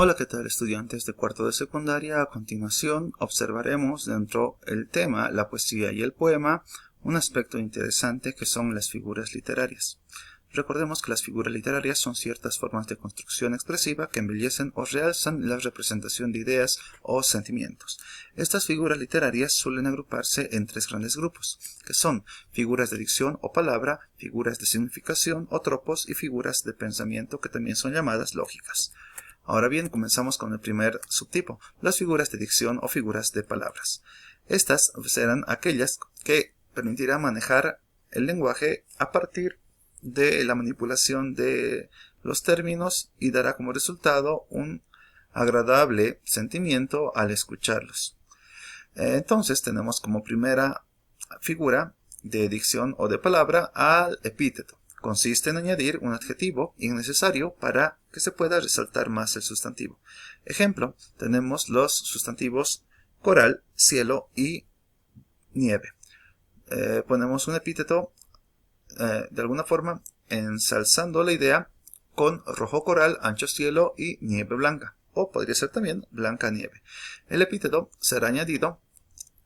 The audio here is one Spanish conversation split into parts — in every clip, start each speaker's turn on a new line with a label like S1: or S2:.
S1: Hola, ¿qué tal, estudiantes de cuarto de secundaria? A continuación observaremos dentro del tema la poesía y el poema un aspecto interesante que son las figuras literarias. Recordemos que las figuras literarias son ciertas formas de construcción expresiva que embellecen o realzan la representación de ideas o sentimientos. Estas figuras literarias suelen agruparse en tres grandes grupos, que son figuras de dicción o palabra, figuras de significación o tropos y figuras de pensamiento que también son llamadas lógicas. Ahora bien, comenzamos con el primer subtipo, las figuras de dicción o figuras de palabras. Estas serán aquellas que permitirán manejar el lenguaje a partir de la manipulación de los términos y dará como resultado un agradable sentimiento al escucharlos. Entonces tenemos como primera figura de dicción o de palabra al epíteto. Consiste en añadir un adjetivo innecesario para que se pueda resaltar más el sustantivo. Ejemplo, tenemos los sustantivos coral, cielo y nieve. Ponemos un epíteto de alguna forma ensalzando la idea con rojo coral, ancho cielo y nieve blanca. O podría ser también blanca nieve. El epíteto será añadido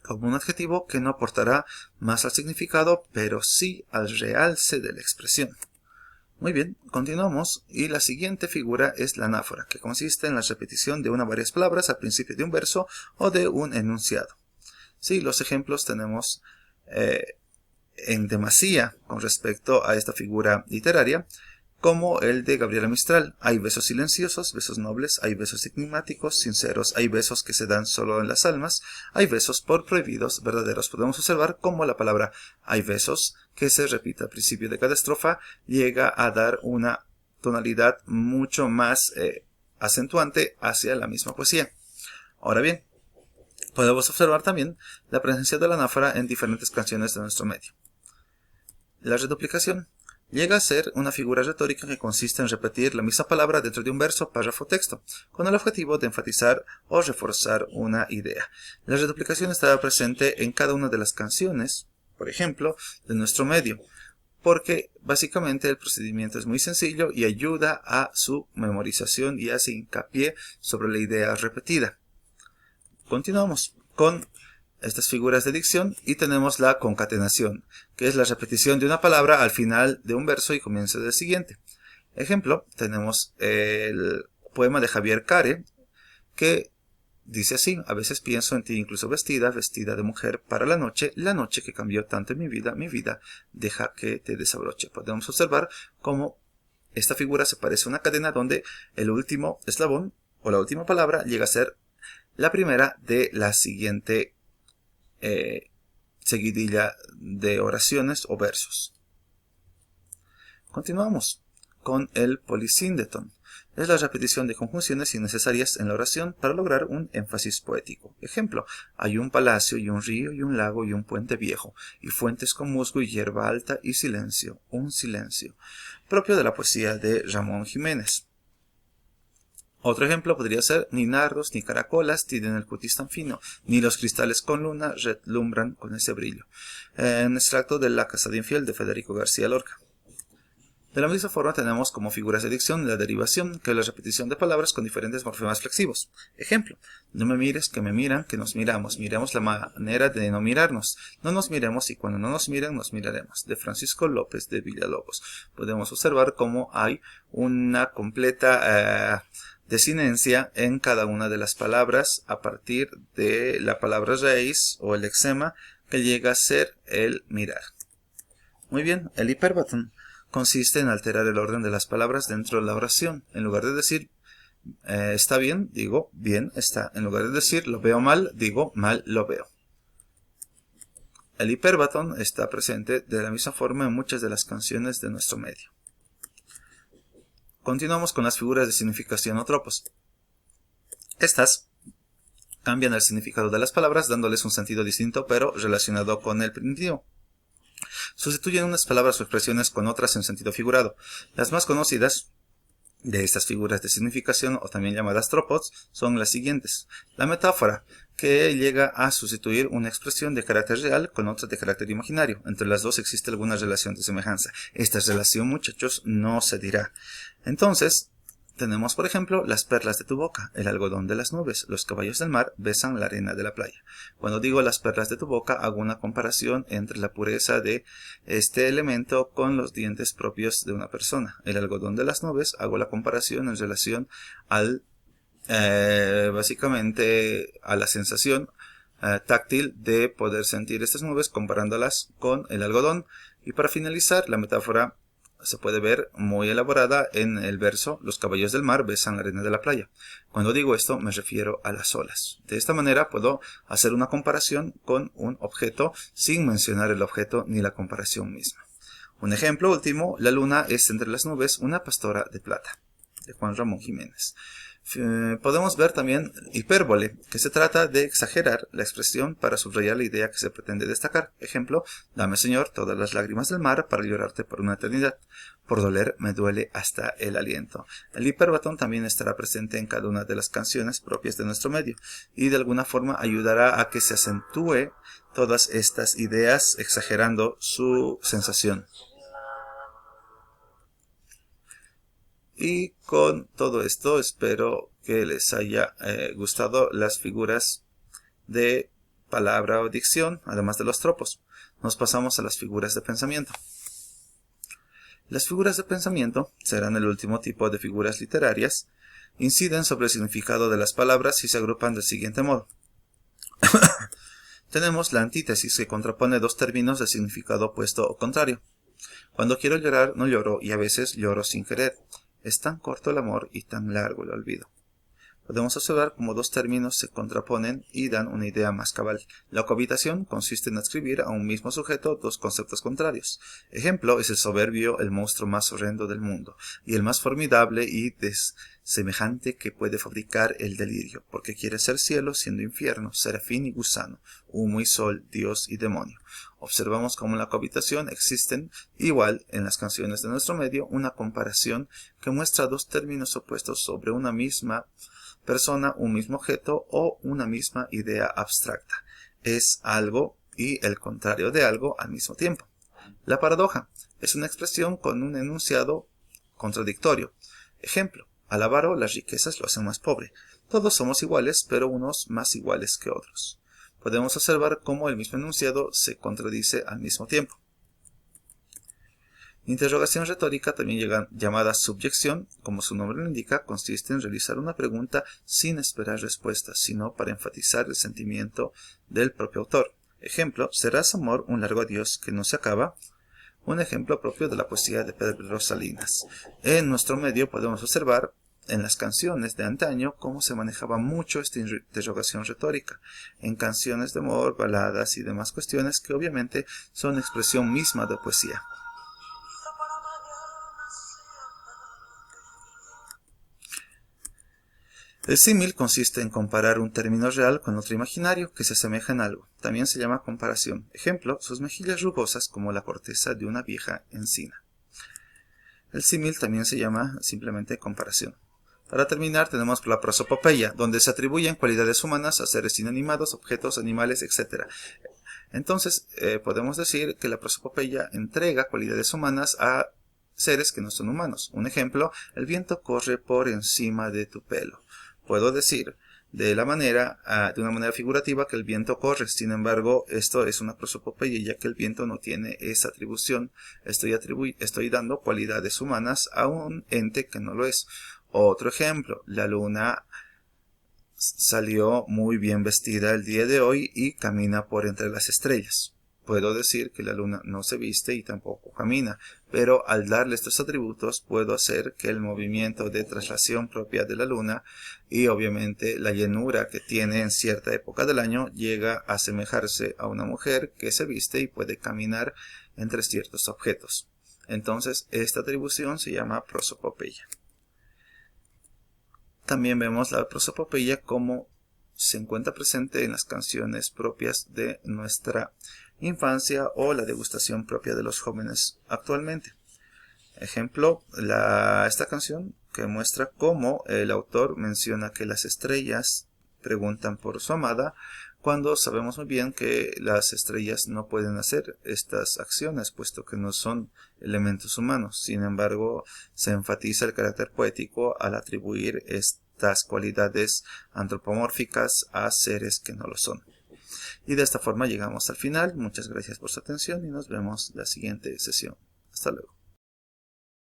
S1: como un adjetivo que no aportará más al significado, pero sí al realce de la expresión. Muy bien, continuamos y la siguiente figura es la anáfora, que consiste en la repetición de una o varias palabras al principio de un verso o de un enunciado. Sí, los ejemplos tenemos en demasía con respecto a esta figura literaria, como el de Gabriela Mistral. Hay besos silenciosos, besos nobles, hay besos enigmáticos, sinceros, hay besos que se dan solo en las almas, hay besos por prohibidos, verdaderos. Podemos observar cómo la palabra hay besos, que se repite al principio de cada estrofa, llega a dar una tonalidad mucho más acentuante hacia la misma poesía. Ahora bien, podemos observar también la presencia de la anáfora en diferentes canciones de nuestro medio. La reduplicación llega a ser una figura retórica que consiste en repetir la misma palabra dentro de un verso, párrafo o texto, con el objetivo de enfatizar o reforzar una idea. La reduplicación estará presente en cada una de las canciones, por ejemplo, de nuestro medio, porque básicamente el procedimiento es muy sencillo y ayuda a su memorización y hace hincapié sobre la idea repetida. Continuamos con estas figuras de dicción y tenemos la concatenación, que es la repetición de una palabra al final de un verso y comienzo del siguiente. Ejemplo, tenemos el poema de Javier Care, que dice así: a veces pienso en ti incluso vestida de mujer para la noche que cambió tanto en mi vida, deja que te desabroche. Podemos observar cómo esta figura se parece a una cadena donde el último eslabón o la última palabra llega a ser la primera de la siguiente seguidilla de oraciones o versos. Continuamos con el polisíndeton. Es la repetición de conjunciones innecesarias en la oración para lograr un énfasis poético. Ejemplo, hay un palacio y un río y un lago y un puente viejo, y fuentes con musgo y hierba alta y silencio, un silencio, propio de la poesía de Ramón Jiménez. Otro ejemplo podría ser: ni nardos ni caracolas tienen el cutis tan fino, ni los cristales con luna relumbran con ese brillo. En extracto de La casada infiel de Federico García Lorca. De la misma forma tenemos como figuras de dicción la derivación, que es la repetición de palabras con diferentes morfemas flexivos. Ejemplo, no me mires, que me miran, que nos miramos, miremos la manera de no mirarnos, no nos miremos y cuando no nos miren nos miraremos, de Francisco López de Villalobos. Podemos observar cómo hay una completa desinencia en cada una de las palabras a partir de la palabra raíz o el lexema que llega a ser el mirar. Muy bien, el hiperbatón consiste en alterar el orden de las palabras dentro de la oración. En lugar de decir está bien, digo bien está. En lugar de decir lo veo mal, digo mal lo veo. El hiperbatón está presente de la misma forma en muchas de las canciones de nuestro medio. Continuamos con las figuras de significación o tropos. Estas cambian el significado de las palabras dándoles un sentido distinto pero relacionado con el primitivo. Sustituyen unas palabras o expresiones con otras en sentido figurado. Las más conocidas de estas figuras de significación, o también llamadas tropos, son las siguientes. La metáfora, que llega a sustituir una expresión de carácter real con otra de carácter imaginario. Entre las dos existe alguna relación de semejanza. Esta relación, muchachos, no se dirá. Entonces, Tenemos, por ejemplo, las perlas de tu boca, el algodón de las nubes, los caballos del mar besan la arena de la playa. Cuando digo las perlas de tu boca, hago una comparación entre la pureza de este elemento con los dientes propios de una persona. El algodón de las nubes, hago la comparación en relación al, básicamente, a la sensación táctil de poder sentir estas nubes comparándolas con el algodón. Y para finalizar, la metáfora se puede ver muy elaborada en el verso: los caballos del mar besan la arena de la playa. Cuando digo esto me refiero a las olas. De esta manera puedo hacer una comparación con un objeto sin mencionar el objeto ni la comparación misma. Un ejemplo último: la luna es entre las nubes una pastora de plata, de Juan Ramón Jiménez. Podemos ver también hipérbole, que se trata de exagerar la expresión para subrayar la idea que se pretende destacar. Ejemplo: dame, Señor, todas las lágrimas del mar para llorarte por una eternidad. Por doler me duele hasta el aliento. El hiperbatón también estará presente en cada una de las canciones propias de nuestro medio y de alguna forma ayudará a que se acentúe todas estas ideas exagerando su sensación. Y con todo esto espero que les haya gustado las figuras de palabra o dicción, además de los tropos. Nos pasamos a las figuras de pensamiento. Las figuras de pensamiento serán el último tipo de figuras literarias. Inciden sobre el significado de las palabras y se agrupan del siguiente modo. Tenemos la antítesis, que contrapone dos términos de significado opuesto o contrario. Cuando quiero llorar no lloro y a veces lloro sin querer. Es tan corto el amor y tan largo el olvido. Podemos observar cómo dos términos se contraponen y dan una idea más cabal. La cohabitación consiste en adscribir a un mismo sujeto dos conceptos contrarios. Ejemplo es el soberbio, el monstruo más horrendo del mundo, y el más formidable y desemejante que puede fabricar el delirio, porque quiere ser cielo siendo infierno, serafín y gusano, humo y sol, Dios y demonio. Observamos cómo en la cohabitación existen, igual en las canciones de nuestro medio, una comparación que muestra dos términos opuestos sobre una misma persona, un mismo objeto o una misma idea abstracta. Es algo y el contrario de algo al mismo tiempo. La paradoja es una expresión con un enunciado contradictorio. Ejemplo: al avaro las riquezas lo hacen más pobre. Todos somos iguales, pero unos más iguales que otros. Podemos observar cómo el mismo enunciado se contradice al mismo tiempo. Interrogación retórica, también llamada subyección, como su nombre lo indica, consiste en realizar una pregunta sin esperar respuesta, sino para enfatizar el sentimiento del propio autor. Ejemplo: ¿serás, amor, un largo adiós que no se acaba? Un ejemplo propio de la poesía de Pedro Salinas. En nuestro medio podemos observar en las canciones de antaño cómo se manejaba mucho esta interrogación retórica, en canciones de amor, baladas y demás cuestiones que obviamente son expresión misma de poesía. El símil consiste en comparar un término real con otro imaginario que se asemeja en algo. También se llama comparación. Ejemplo: sus mejillas rugosas como la corteza de una vieja encina. El símil también se llama simplemente comparación. Para terminar, tenemos la prosopopeya, donde se atribuyen cualidades humanas a seres inanimados, objetos, animales, etc. Entonces, podemos decir que la prosopopeya entrega cualidades humanas a seres que no son humanos. Un ejemplo: el viento corre por encima de tu pelo. Puedo decir de una manera figurativa que el viento corre. Sin embargo, esto es una prosopopeya, ya que el viento no tiene esa atribución. Estoy dando cualidades humanas a un ente que no lo es. Otro ejemplo: la luna salió muy bien vestida el día de hoy y camina por entre las estrellas. Puedo decir que la luna no se viste y tampoco camina, pero al darle estos atributos puedo hacer que el movimiento de traslación propia de la luna y obviamente la llenura que tiene en cierta época del año llega a asemejarse a una mujer que se viste y puede caminar entre ciertos objetos. Entonces, esta atribución se llama prosopopeya. También vemos la prosopopeya como se encuentra presente en las canciones propias de nuestra infancia o la degustación propia de los jóvenes actualmente. Ejemplo: esta canción que muestra cómo el autor menciona que las estrellas preguntan por su amada cuando sabemos muy bien que las estrellas no pueden hacer estas acciones, puesto que no son elementos humanos. Sin embargo, se enfatiza el carácter poético al atribuir estas cualidades antropomórficas a seres que no lo son. Y de esta forma llegamos al final. Muchas gracias por su atención y nos vemos la siguiente sesión. Hasta luego.